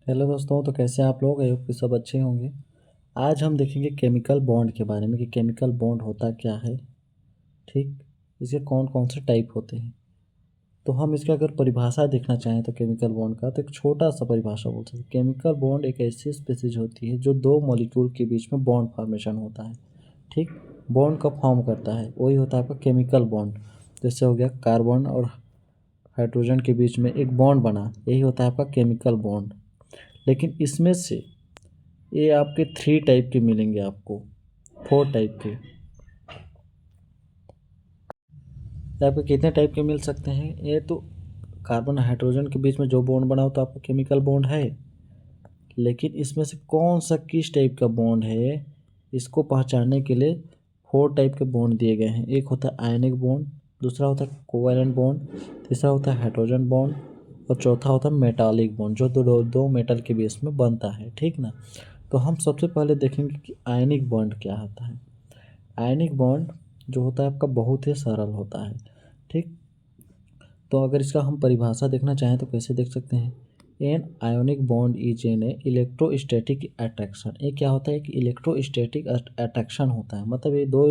Hello दोस्तों, तो कैसे हैं आप लोग? आई होप कि सब अच्छे होंगे। आज हम देखेंगे केमिकल बॉन्ड के बारे में कि केमिकल बॉन्ड होता क्या है। ठीक, इसके कौन कौन से टाइप होते हैं। तो हम इसका अगर परिभाषा देखना चाहें तो केमिकल बॉन्ड का तो एक छोटा सा परिभाषा बोल सकते हैं। केमिकल बॉन्ड एक ऐसी स्पीसीज होती है जो दो मॉलिक्यूल के बीच में बॉन्ड फॉर्मेशन होता है। ठीक, बॉन्ड का फॉर्म करता है वही होता है आपका केमिकल बॉन्ड। जैसे हो गया कार्बन और हाइड्रोजन के बीच में एक बॉन्ड बना, यही होता है आपका केमिकल बॉन्ड। लेकिन इसमें से ये आपके 3 टाइप के मिलेंगे आपको, 4 टाइप के। ये आपके कितने टाइप के मिल सकते हैं? ये तो कार्बन हाइड्रोजन के बीच में जो बॉन्ड बना हो तो आपका केमिकल बॉन्ड है। लेकिन इसमें से कौन सा किस टाइप का बॉन्ड है, इसको पहचानने के लिए 4 टाइप के बॉन्ड दिए गए हैं। एक होता है आयनिक बॉन्ड, दूसरा होता है कोवैलेंट बॉन्ड, तीसरा होता है हाइड्रोजन बॉन्ड और चौथा होता है मेटालिक बॉन्ड जो दो मेटल के बेस में बनता है। ठीक ना। तो हम सबसे पहले देखेंगे कि आयनिक बॉन्ड क्या होता है। आयनिक बॉन्ड जो होता है आपका बहुत ही सरल होता है। ठीक, तो अगर इसका हम परिभाषा देखना चाहें तो कैसे देख सकते हैं। An ionic bond is an electrostatic attraction. ये क्या होता है कि इलेक्ट्रोस्टैटिक अट्रैक्शन होता है, मतलब ये दो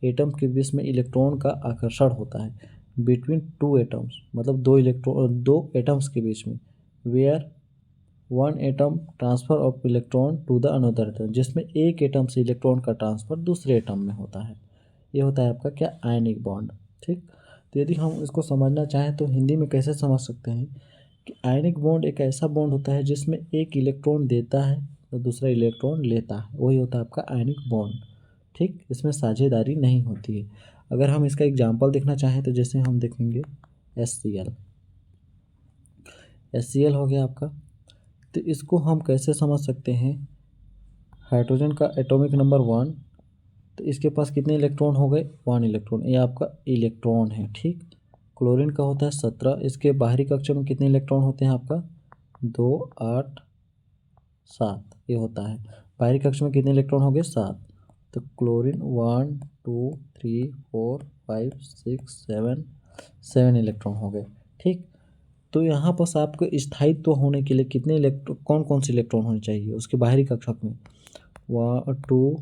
एटम के बीच में इलेक्ट्रॉन का आकर्षण होता है बिटवीन टू एटम्स, मतलब दो एटम्स के बीच में। Where one atom transfer of electron to the another atom, जिसमें एक एटम से इलेक्ट्रॉन का ट्रांसफर दूसरे एटम में होता है। ये होता है आपका क्या, आयनिक बॉन्ड। ठीक, तो यदि हम इसको समझना चाहें तो हिंदी में कैसे समझ सकते हैं कि आयनिक बॉन्ड एक ऐसा बॉन्ड होता है जिसमें एक इलेक्ट्रॉन देता है तो दूसरा इलेक्ट्रॉन लेता है, वही होता है आपका आयनिक बॉन्ड। ठीक, इसमें साझेदारी नहीं होती है। अगर हम इसका एग्जाम्पल देखना चाहें तो जैसे हम देखेंगे HCl। HCl हो गया आपका, तो इसको हम कैसे समझ सकते हैं। हाइड्रोजन का एटॉमिक नंबर 1, तो इसके पास कितने इलेक्ट्रॉन हो गए, 1 इलेक्ट्रॉन, ये आपका इलेक्ट्रॉन है। ठीक, क्लोरीन का होता है 17, इसके बाहरी कक्षा में कितने इलेक्ट्रॉन होते हैं आपका, 2, 8, 7, ये होता है। बाहरी कक्षा में कितने इलेक्ट्रॉन हो गए, 7। तो क्लोरीन 1, 2, 3, 4, 5, 6, 7 इलेक्ट्रॉन हो गए। ठीक, तो यहाँ पर आपको स्थायित्व होने के लिए कितने इलेक्ट्रॉन, कौन कौन से इलेक्ट्रॉन होने चाहिए उसके बाहरी कक्षक में, 2,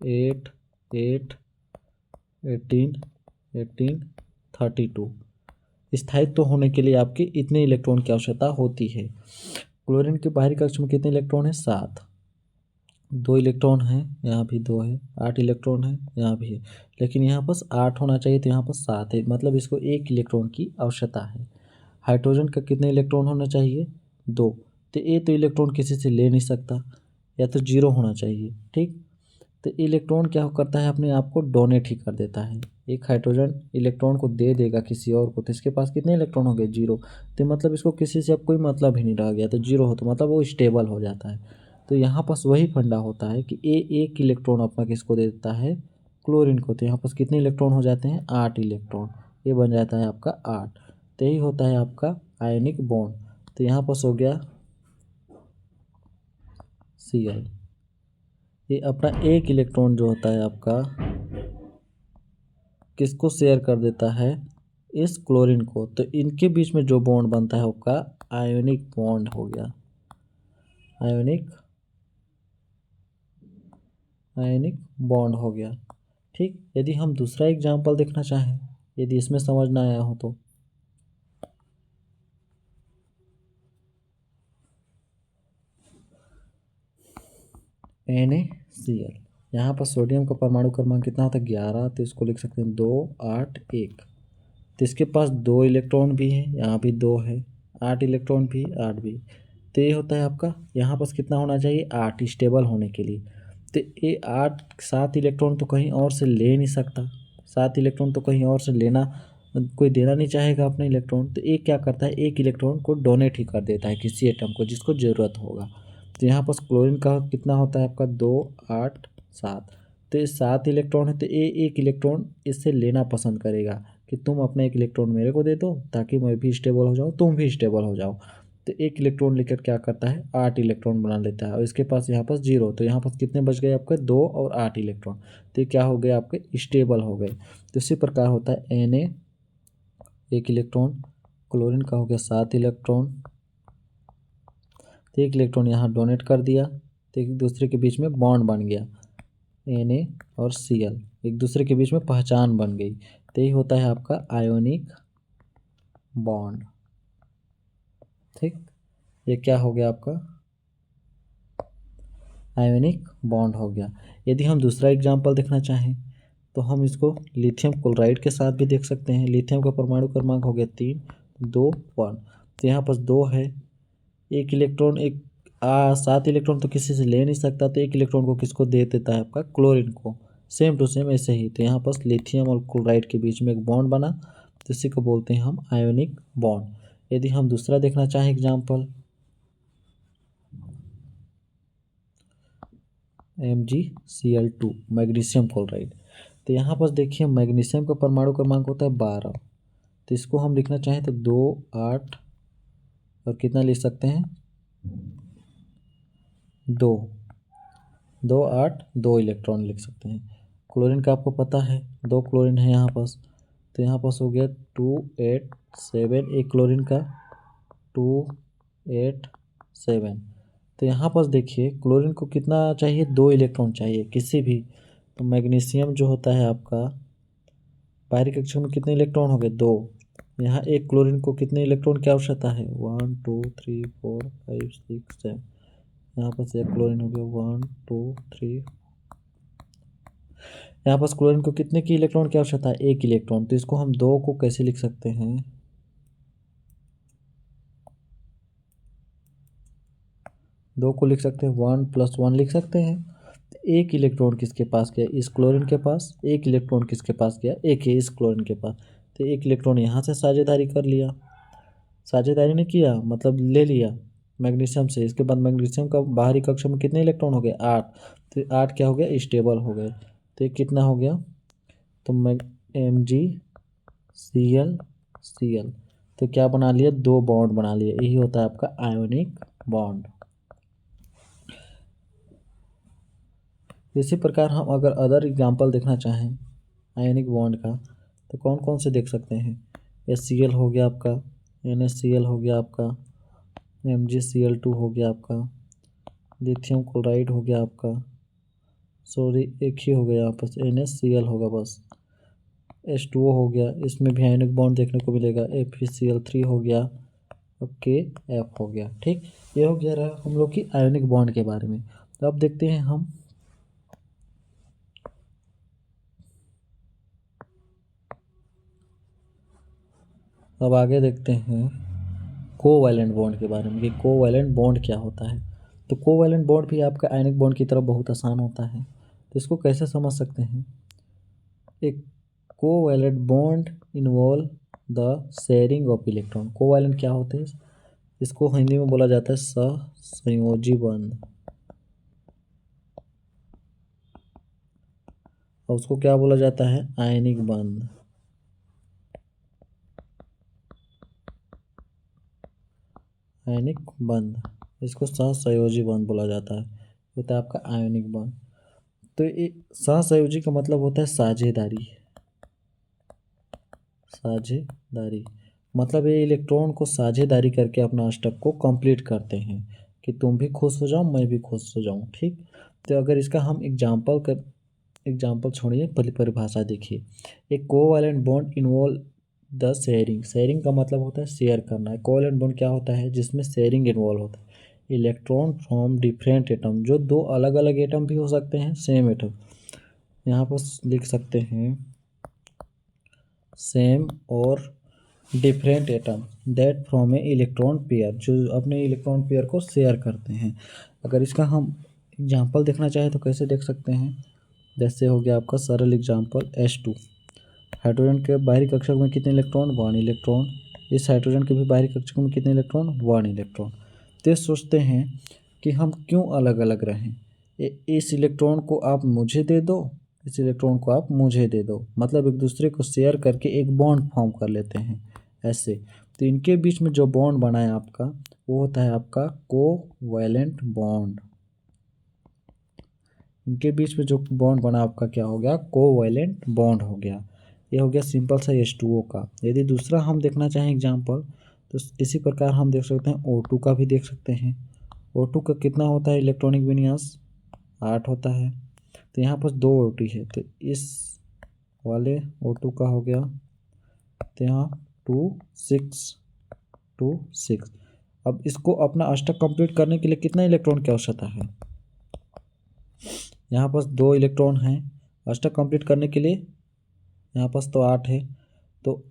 8, 8, 18, 18, 32। स्थायित्व होने के लिए आपके इतने इलेक्ट्रॉन की आवश्यकता होती है। क्लोरीन के बाहरी कक्ष में कितने इलेक्ट्रॉन है, 7। 2 इलेक्ट्रॉन है, यहाँ भी 2 है। 8 इलेक्ट्रॉन है, यहाँ भी है। लेकिन यहाँ पर 8 होना चाहिए तो यहाँ पर 7 है, मतलब इसको 1 इलेक्ट्रॉन की आवश्यकता है। हाइड्रोजन का कितने इलेक्ट्रॉन होना चाहिए, 2। तो ये तो इलेक्ट्रॉन किसी से ले नहीं सकता, या तो 0 होना चाहिए। ठीक, तो इलेक्ट्रॉन क्या करता है, अपने आप को डोनेट ही कर देता है। एक हाइड्रोजन इलेक्ट्रॉन को दे देगा किसी और को, तो इसके पास कितने इलेक्ट्रॉन हो गए, 0। तो मतलब इसको किसी से अब कोई मतलब ही नहीं रह गया, तो 0 हो तो मतलब वो स्टेबल हो जाता है। तो यहाँ पास वही फंडा होता है कि एक इलेक्ट्रॉन अपना किसको दे देता है, क्लोरीन को। तो यहाँ पास कितने इलेक्ट्रॉन हो जाते हैं, 8 इलेक्ट्रॉन। ये बन जाता है आपका 8। तो यही होता है आपका आयनिक बॉन्ड। तो यहाँ पास हो गया Cl। ये अपना एक इलेक्ट्रॉन जो होता है आपका किसको शेयर कर देता है, इस क्लोरीन को। तो इनके बीच में जो बॉन्ड बनता है आपका आयोनिक बॉन्ड हो गया, आयोनिक आयोनिक बॉन्ड हो गया। ठीक, यदि हम दूसरा एग्जांपल देखना चाहें, यदि इसमें समझ ना आया हो तो NaCl। यहाँ पर सोडियम का परमाणु क्रमांक कितना होता है, 11। तो इसको लिख सकते हैं 2, 8, 1। तो इसके पास 2 इलेक्ट्रॉन भी हैं, यहाँ भी 2 है। 8 इलेक्ट्रॉन भी, 8 भी। तो ये होता है आपका, यहाँ पास कितना होना चाहिए, 8 स्टेबल होने के लिए। तो ये 7 इलेक्ट्रॉन तो कहीं और से ले नहीं सकता। 7 इलेक्ट्रॉन तो कहीं और से लेना, कोई देना नहीं चाहेगा अपना इलेक्ट्रॉन। तो ये क्या करता है, एक इलेक्ट्रॉन को डोनेट ही कर देता है किसी एटम को जिसको ज़रूरत होगा। तो यहाँ पास क्लोरीन का कितना होता है आपका, 2, 8, 7। तो ये 7 इलेक्ट्रॉन है, तो ये एक इलेक्ट्रॉन इससे लेना पसंद करेगा कि तुम अपना एक इलेक्ट्रॉन मेरे को दे दो ताकि मैं भी स्टेबल हो जाऊँ, तुम भी स्टेबल हो जाओ। तो एक इलेक्ट्रॉन लेकर क्या करता है, 8 इलेक्ट्रॉन बना लेता है और इसके पास यहाँ पास 0। तो यहाँ पास कितने बच गए आपके, 2 और 8 इलेक्ट्रॉन। तो ये क्या हो गए, आपके स्टेबल हो गए। तो इसी प्रकार होता है Na, एक इलेक्ट्रॉन। क्लोरीन का हो गया 7 इलेक्ट्रॉन। तो एक इलेक्ट्रॉन यहाँ डोनेट कर दिया, तो एक दूसरे के बीच में बॉन्ड बन गया, Na और Cl एक दूसरे के बीच में पहचान बन गई। तो यही होता है आपका आयोनिक बॉन्ड। ठीक, ये क्या हो गया आपका आयोनिक बॉन्ड हो गया। यदि हम दूसरा एग्जाम्पल देखना चाहें तो हम इसको लिथियम क्लोराइड के साथ भी देख सकते हैं। लिथियम का परमाणु क्रमांक हो गया 3, 2, 1। तो यहाँ पर 2 है, एक इलेक्ट्रॉन 7 इलेक्ट्रॉन तो किसी से ले नहीं सकता, तो एक इलेक्ट्रॉन को किसको दे देता है आपका क्लोरीन को। सेम टू सेम ऐसे ही, तो यहाँ पर लिथियम और क्लोराइड के बीच में एक बॉन्ड बना, तो इसी को बोलते हैं हम आयोनिक बॉन्ड। यदि हम दूसरा देखना चाहें एग्जाम्पल MgCl2 मैग्नीशियम क्लोराइड, तो यहाँ पर देखिए मैग्नीशियम का परमाणु क्रमांक होता है 12, तो इसको हम लिखना चाहें तो 2, 8 और कितना लिख सकते हैं 2, 2, 8, 2 इलेक्ट्रॉन लिख सकते हैं। क्लोरीन का आपको पता है 2 क्लोरीन है यहाँ पास, तो यहाँ पास हो गया 2, 8, 7, एक क्लोरीन का 2, 8, 7। तो यहाँ पर देखिए क्लोरीन को कितना चाहिए 2 इलेक्ट्रॉन चाहिए किसी भी, तो मैग्नीशियम जो होता है आपका बाहरी कक्षा में कितने इलेक्ट्रॉन हो गए 2, यहाँ एक क्लोरीन को कितने इलेक्ट्रॉन की आवश्यकता है 1, 2, 3, 4, 5, 6, 7। यहाँ पर एक क्लोरीन हो गया 1, 2, 3। यहाँ पर क्लोरीन को कितने की इलेक्ट्रॉन की आवश्यकता है 1 इलेक्ट्रॉन, तो इसको हम 2 को कैसे लिख सकते हैं 2 को लिख सकते हैं 1 + 1 लिख सकते हैं। एक इलेक्ट्रॉन किसके पास गया इस क्लोरीन के पास, एक इलेक्ट्रॉन किसके पास गया एक है इस क्लोरीन के पास, तो एक इलेक्ट्रॉन यहाँ से साझेदारी कर लिया, साझेदारी नहीं किया मतलब ले लिया मैग्नीशियम से। इसके बाद मैग्नीशियम का बाहरी कक्षा में कितने इलेक्ट्रॉन हो गए 8, तो 8 क्या हो गया स्टेबल हो गए, तो ये कितना हो गया तो MgCl तो क्या बना लिया 2 बॉन्ड बना लिया, यही होता है आपका आयोनिक बॉन्ड। इसी प्रकार हम अगर अदर एग्जांपल देखना चाहें आयनिक बॉन्ड का तो कौन कौन से देख सकते हैं, HCl हो गया आपका, NaCl हो गया आपका, MgCl2 हो गया आपका, लिथियम क्लोराइड हो गया आपका, सॉरी एक ही हो गया यहाँ पर NaCl होगा बस, H2O हो गया, इसमें भी आयनिक बॉन्ड देखने को मिलेगा, FeCl3 हो गया, KF हो गया। ठीक, ये हो गया रहा हम लोग की आयनिक बॉन्ड के बारे में। तो अब देखते हैं हम अब आगे देखते हैं कोवैलेंट बॉन्ड के बारे में कि कोवैलेंट बॉन्ड क्या होता है। तो कोवैलेंट बॉन्ड भी आपका आयनिक बॉन्ड की तरह बहुत आसान होता है, तो इसको कैसे समझ सकते हैं। एक covalent bond involve the sharing of electron. Covalent क्या होते हैं, इसको हिंदी में बोला जाता है सहसंयोजी बंध, और उसको क्या बोला जाता है आयनिक बंध। आयनिक बंध इसको सहसंयोजी बंध बोला जाता है, होता है आपका आयनिक बंध। तो ये सहसंयोजी का मतलब होता है साझेदारी, साझेदारी मतलब ये इलेक्ट्रॉन को साझेदारी करके अपना अष्टक को कंप्लीट करते हैं कि तुम भी खुश हो जाओ मैं भी खुश हो जाऊं। ठीक, तो अगर इसका हम एग्जाम्पल छोड़िए पहले परिभाषा देखिए। एक covalent bond involve the sharing का मतलब होता है शेयर करना है। कोवैलेंट बॉन्ड क्या होता है जिसमें शेयरिंग इन्वॉल्व होता है। इलेक्ट्रॉन फ्रॉम डिफरेंट एटम, जो 2 अलग अलग एटम भी हो सकते हैं सेम एटम, यहाँ पर लिख सकते हैं सेम और different atom that from A electron pair, जो अपने इलेक्ट्रॉन पेयर को शेयर करते हैं। अगर इसका हम एग्जाम्पल देखना चाहें तो कैसे देख सकते हैं, जैसे हो गया आपका सरल एग्जाम्पल H2, हाइड्रोजन के बाहरी कक्षक में कितने इलेक्ट्रॉन 1 इलेक्ट्रॉन, इस हाइड्रोजन के भी बाहरी कक्षक में कितने इलेक्ट्रॉन 1 इलेक्ट्रॉन। तो सोचते हैं कि हम क्यों अलग अलग रहें, इस इलेक्ट्रॉन को आप मुझे दे दो, इस इलेक्ट्रॉन को आप मुझे दे दो, मतलब एक दूसरे को शेयर करके एक बॉन्ड फॉर्म कर लेते हैं ऐसे। तो इनके बीच में जो बॉन्ड बना है आपका वो होता है आपका कोवैलेंट बॉन्ड। इनके बीच में जो बॉन्ड बना आपका क्या हो गया कोवैलेंट बॉन्ड हो गया। ये हो गया सिंपल सा H2O का। यदि दूसरा हम देखना चाहें एग्जाम्पल तो इसी प्रकार हम देख सकते हैं O2 का भी देख सकते हैं। O2 का कितना होता है इलेक्ट्रॉनिक विन्यास 8 होता है। तो यहाँ पर 2 O2 है तो इस वाले O2 का हो गया तो यहाँ 2 6 2 6। अब इसको अपना अष्टक कंप्लीट करने के लिए कितना इलेक्ट्रॉन की आवश्यकता है। यहाँ पास 2 इलेक्ट्रॉन हैं अष्टक कंप्लीट करने के लिए। यहाँ पास तो 8 है तो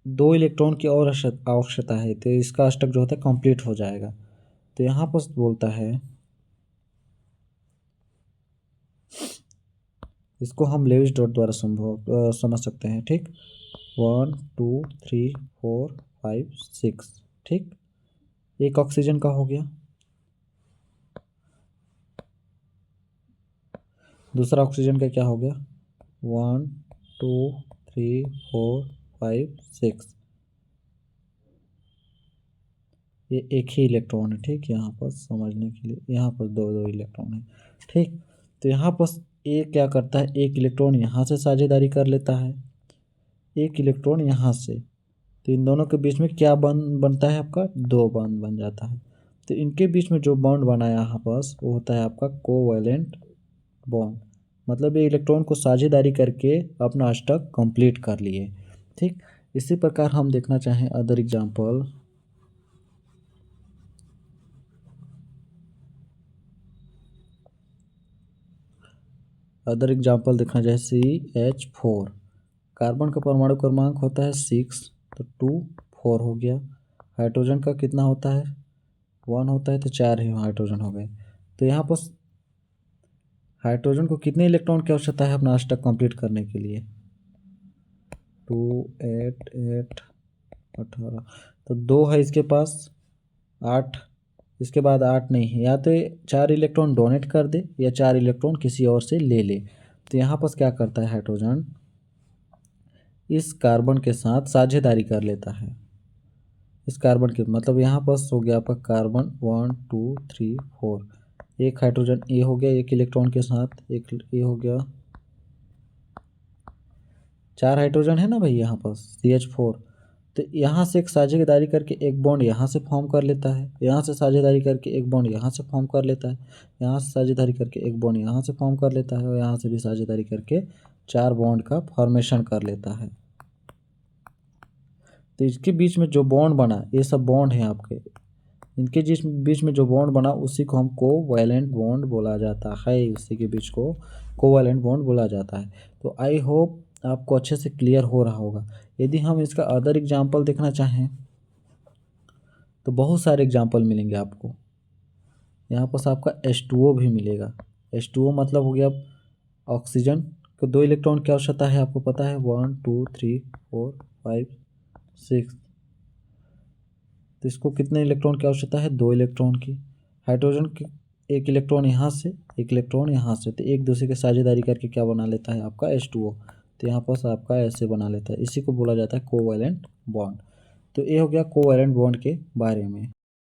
2 इलेक्ट्रॉन की और आवश्यकता है तो इसका अष्टक जो होता है कंप्लीट हो जाएगा। तो यहाँ पास बोलता है इसको हम लेविस डॉट द्वारा समझ सकते हैं। ठीक 1 2 3 4 5 6। ठीक एक ऑक्सीजन का हो गया। दूसरा ऑक्सीजन का क्या हो गया 1 2 3 4 5 6। ये एक ही इलेक्ट्रॉन है। ठीक यहाँ पर समझने के लिए यहाँ पर 2 इलेक्ट्रॉन है। ठीक तो यहाँ पर एक क्या करता है एक इलेक्ट्रॉन यहाँ से साझेदारी कर लेता है एक इलेक्ट्रॉन यहाँ से। तो इन दोनों के बीच में क्या बॉन्ड बनता है आपका 2 बॉन्ड बन जाता है। तो इनके बीच में जो बॉन्ड बना है यहाँ पास वो होता है आपका कोवैलेंट बॉन्ड। मतलब ये इलेक्ट्रॉन को साझेदारी करके अपना अष्टक कंप्लीट कर लिए। ठीक इसी प्रकार हम देखना चाहें अदर एग्जांपल। देखना चाहे CH4 कार्बन का परमाणु क्रमांक होता है 6 तो 2 4 हो गया। हाइड्रोजन का कितना होता है 1 होता है तो 4 ही हाइड्रोजन हो गए। तो यहाँ पर हाइड्रोजन को कितने इलेक्ट्रॉन की आवश्यकता है अपना अष्टक कंप्लीट करने के लिए 2 8 8 18। तो 2 है इसके पास 8 इसके बाद 8 नहीं है या तो 4 इलेक्ट्रॉन डोनेट कर दे या 4 इलेक्ट्रॉन किसी और से ले ले। तो यहाँ पर क्या करता है हाइड्रोजन इस कार्बन के साथ साझेदारी कर लेता है। इस कार्बन के मतलब यहाँ पर हो गया आपका कार्बन 1 2 3 4। एक हाइड्रोजन ए हो गया एक इलेक्ट्रॉन के साथ एक ए हो गया 4 हाइड्रोजन है ना भाई यहाँ पर CH4। तो यहाँ से एक साझेदारी करके एक बॉन्ड यहाँ से फॉर्म कर लेता है यहाँ से साझेदारी करके एक बॉन्ड यहाँ से फॉर्म कर लेता है यहाँ से साझेदारी करके एक बॉन्ड यहाँ से फॉर्म कर लेता है और यहाँ से भी साझेदारी करके 4 बॉन्ड का फॉर्मेशन कर लेता है। तो इसके बीच में जो बॉन्ड बना ये सब बॉन्ड हैं आपके इनके बीच में जो बॉन्ड बना उसी को हम कोवैलेंट बॉन्ड बोला जाता है। उसी के बीच को कोवैलेंट बॉन्ड बोला जाता है। तो आई होप आपको अच्छे से क्लियर हो रहा होगा। यदि हम इसका अदर एग्जांपल देखना चाहें तो बहुत सारे एग्जांपल मिलेंगे आपको। यहाँ पर आपका H2O भी मिलेगा। H2O मतलब हो गया ऑक्सीजन को 2 इलेक्ट्रॉन की आवश्यकता है आपको पता है 1 2 3 4 5 6। तो इसको कितने इलेक्ट्रॉन की आवश्यकता है 2 इलेक्ट्रॉन की। हाइड्रोजन की एक इलेक्ट्रॉन यहाँ से एक इलेक्ट्रॉन यहाँ से तो एक दूसरे के साझेदारी करके क्या बना लेता है आपका H2O। तो यहाँ पर आपका ऐसे बना लेता है इसी को बोला जाता है कोवैलेंट बॉन्ड। तो ये हो गया कोवैलेंट बॉन्ड के बारे में।